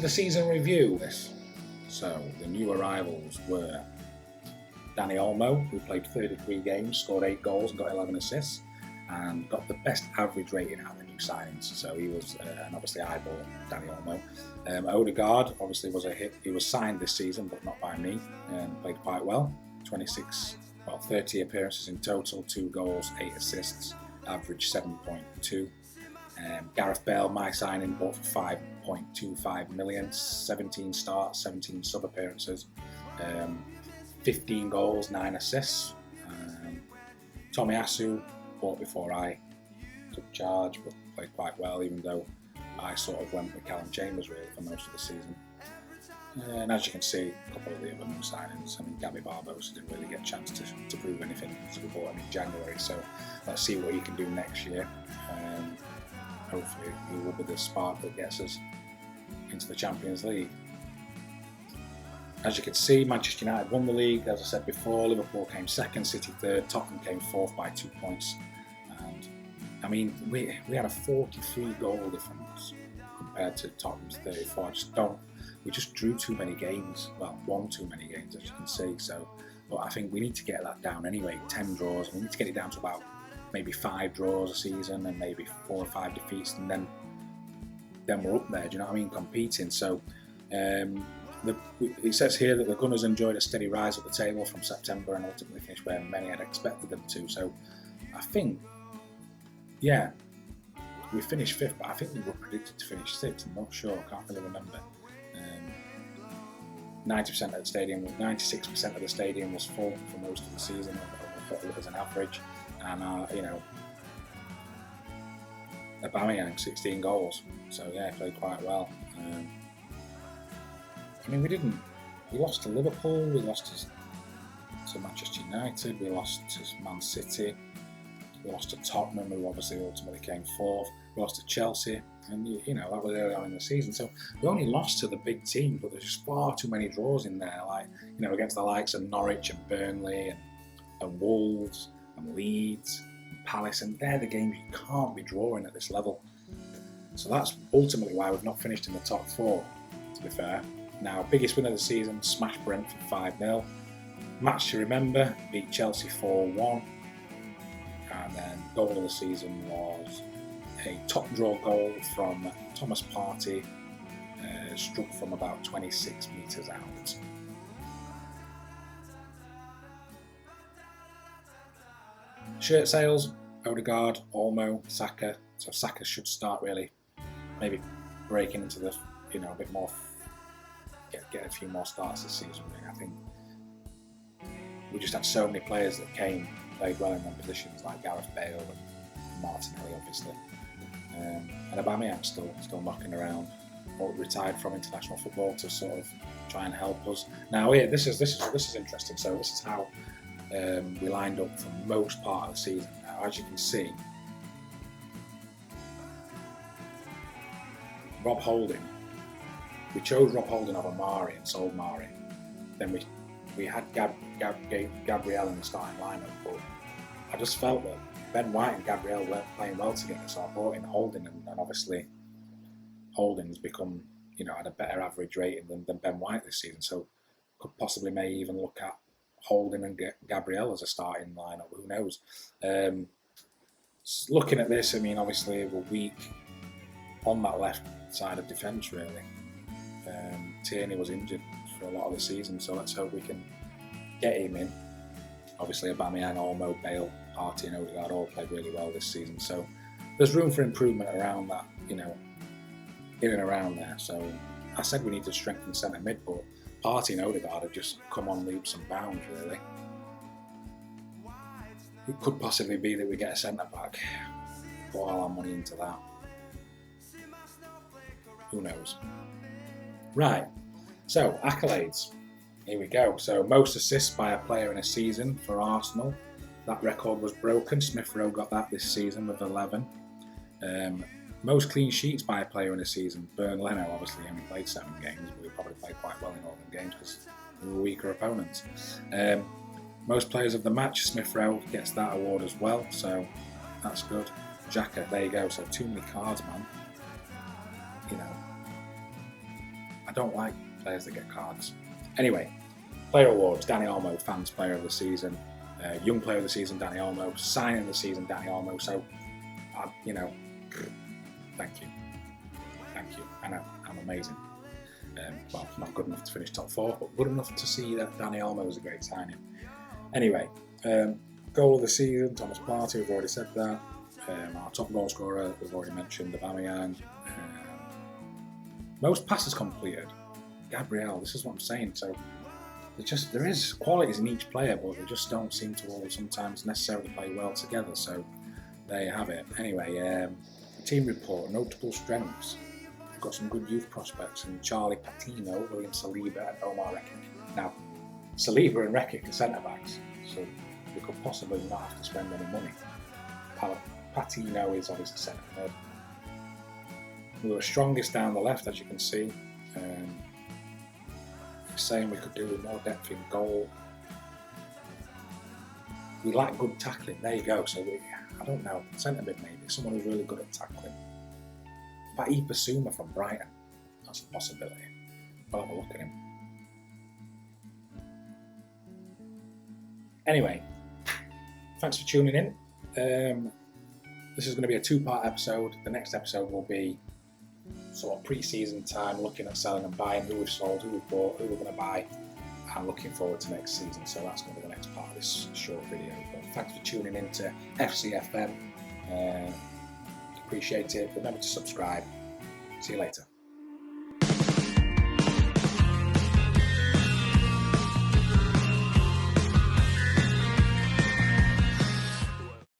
the season review. So the new arrivals were Danny Olmo, who played 33 games, scored 8 goals and got 11 assists, and got the best average rating out of the new signings. So he was an obviously eyeball, Danny Olmo. Odegaard obviously was a hit. He was signed this season, but not by me, and played quite well. 30 appearances in total, 2 goals, 8 assists, average 7.2. Gareth Bale, my signing, bought for 5.25 million, 17 starts, 17 sub appearances, 15 goals, 9 assists. Tomiyasu, bought before I took charge, but played quite well, even though I sort of went with Callum Chambers really for most of the season. And as you can see, a couple of the other new signings, I mean, Gabby Barbosa didn't really get a chance to prove anything, so we bought him in January, so let's see what he can do next year. Hopefully he will be the spark that gets us into the Champions League. As you can see, Manchester United won the league, as I said before. Liverpool came second, City third, Tottenham came fourth by 2 points. And I mean, we had a 43 goal difference compared to Tottenham's 34. We just drew too many games. Well, won too many games, as you can see. So, but I think we need to get that down anyway. 10 draws. We need to get it down to about maybe 5 draws a season and maybe 4 or 5 defeats, and then we're up there. Do you know what I mean? Competing. So. It says here that the Gunners enjoyed a steady rise up the table from September and ultimately finished where many had expected them to. So I think, yeah, we finished 5th, but I think we were predicted to finish 6th. I'm not sure, I can't really remember. 90% of the stadium, 96% of the stadium was full for most of the season as an average. And, Aubameyang, 16 goals. So yeah, played quite well. I mean, we lost to Liverpool, we lost to Manchester United, we lost to Man City, we lost to Tottenham, who obviously ultimately came 4th, we lost to Chelsea, and that was early on in the season. So we only lost to the big team, but there's just far too many draws in there, like, against the likes of Norwich and Burnley and Wolves and Leeds and Palace, and they're the games you can't be drawing at this level. So that's ultimately why we've not finished in the top 4, to be fair. Now, biggest win of the season, smashed Brentford 5-0. Match to remember, beat Chelsea 4-1. And then goal of the season was a top draw goal from Thomas Partey, struck from about 26 metres out. Shirt sales, Odegaard, Olmo, Saka. So Saka should start really, maybe breaking into the, a bit more, get a few more starts this season. Really. I think we just had so many players that played well in their positions, like Gareth Bale and Martinelli, obviously. And Aubameyang still knocking around, or retired from international football to sort of try and help us. Now, yeah, this is interesting. So this is how we lined up for most part of the season. Now, as you can see, Rob Holding. We chose Rob Holding over Mari and sold Mari. Then we had Gabriel in the starting lineup, but I just felt that Ben White and Gabriel weren't playing well together, so I brought in Holding, and obviously Holding's become, had a better average rating than Ben White this season, so could possibly may even look at Holding and Gabriel as a starting lineup, who knows. Looking at this, I mean, obviously we're weak on that left side of defence, really. Tierney was injured for a lot of the season, so let's hope we can get him in. Obviously Aubameyang, Olmo, Bale, Partey and Odegaard all played really well this season, so there's room for improvement around that, in and around there. So I said we need to strengthen centre mid, but Partey and Odegaard have just come on leaps and bounds, really. It could possibly be that we get a centre back, put all our money into that. Who knows? Right, so accolades. Here we go. So most assists by a player in a season for Arsenal. That record was broken. Smith Rowe got that this season with 11. Most clean sheets by a player in a season. Bernd Leno obviously only played 7 games, but he probably played quite well in all them games because we were weaker opponents. Most players of the match, Smith Rowe gets that award as well, so that's good. Xhaka, there you go. So too many cards, man. I don't like players that get cards. Anyway, player awards: Danny Olmo, fans player of the season, young player of the season, Danny Olmo, signing of the season, Danny Olmo. So, thank you. I know I'm amazing. Well, not good enough to finish top 4, but good enough to see that Danny Olmo was a great signing. Anyway, goal of the season, Thomas Partey, we've already said that. Our top goal scorer, we've already mentioned, Aubameyang. Most passes completed, Gabriel. This is what I'm saying. So there is qualities in each player, but they just don't seem to all sometimes necessarily play well together. So there you have it. Anyway, team report, notable strengths. We've got some good youth prospects in Charlie Patino, William Saliba, and Omar Rekik. Now, Saliba and Rekik are centre backs, so we could possibly not have to spend any money. Patino is obviously centre mid. We were strongest down the left, as you can see. Saying we could do with more depth in goal. We lack good tackling. There you go. So I don't know, centre mid maybe, someone who's really good at tackling. But Basuma from Brighton, that's a possibility. I'll have a look at him. Anyway, thanks for tuning in. This is going to be a 2-part episode. The next episode will be sort of pre-season time, looking at selling and buying, who we've sold, who we've bought, who we're going to buy, and looking forward to next season. So that's going to be the next part of this short video. But thanks for tuning in to FCFM. Appreciate it. Remember to subscribe. See you later.